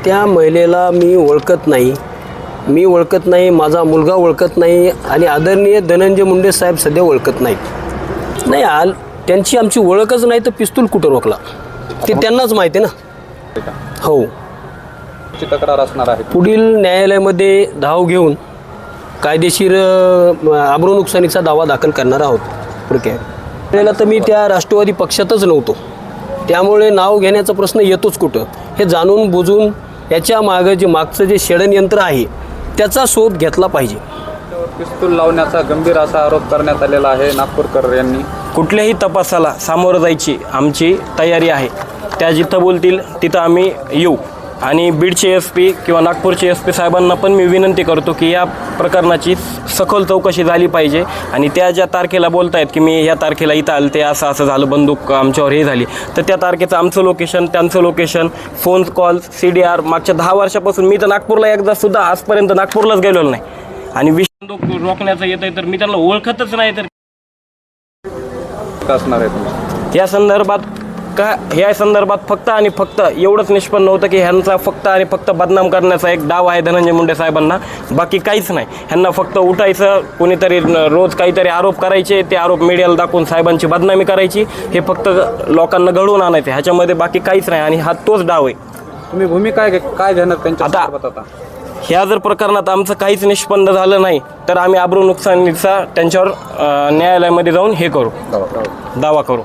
त्या महिलेला मी ओळखत नाही, माझा मुलगा ओळखत नाही आणि आदरणीय धनंजय मुंडे साहेब सध्या ओळखत नाहीत. नाही त्यांची आमची ओळखच नाही तर पिस्तूल कुठं रोखला ते त्यांनाच माहिती ना. हो, तक्रार असणार आहे. पुढील न्यायालयामध्ये धाव घेऊन कायदेशीर आबरू नुकसानीचा दावा दाखल करणार आहोत. ओके, त्याला तर मी त्या राष्ट्रवादी पक्षातच नव्हतो, त्यामुळे नाव घेण्याचा प्रश्न येतोच कुठं. हे जाणून बुजून याच्या मागचं जे षडयंत्र आहे त्याचा शोध घेतला पाहिजे. पिस्तूल लावण्याचा गंभीर असा आरोप करण्यात आलेला आहे नागपूरकर यांनी. कुठल्याही तपासाला सामोरं जायची आमची तयारी आहे. त्या जिथं बोलतील तिथं आम्ही येऊ. आणि बीडचे SP किंवा नागपूरचे SP साहेबांना पण मी विनंती करतो की या प्रकरणाची सखोल चौकशी झाली पाहिजे. आणि त्या ज्या तारखेला बोलत आहेत की मी या तारखेला इथं आलं, ते असं झालं, बंदूक आमच्यावर हे झाली, तर त्या तारखेचं आमचं लोकेशन, त्यांचं लोकेशन, फोन कॉल, CDR मागच्या 10 वर्षापासून मी तर नागपूरला एकदा सुद्धा आजपर्यंत नागपूरलाच गेलेलो नाही. आणि बंदूक रोखण्याचं येत आहे तर मी त्यांना ओळखतच नाही. तर असणार आहे तुम्ही या संदर्भात फक्त आणि फक्त एवढंच निष्पन्न होतं की ह्यांचा फक्त आणि फक्त बदनाम करण्याचा एक डाव आहे धनंजय मुंडे साहेबांना, बाकी काहीच नाही. ह्यांना फक्त उठायचं, कोणीतरी रोज काहीतरी आरोप करायचे, ते आरोप मीडियाला दाखवून साहेबांची बदनामी करायची, हे फक्त लोकांना घडवून आणायचे, ह्याच्यामध्ये बाकी काहीच नाही. आणि हा तोच डाव आहे. तुम्ही भूमिका काय घेणार त्यांच्या संदर्भात आता? ह्या जर प्रकरणात आमचं काहीच निष्पन्न झालं नाही तर आम्ही आबरू नुकसानीचा त्यांच्यावर न्यायालयामध्ये जाऊन हे करू, दावा करू.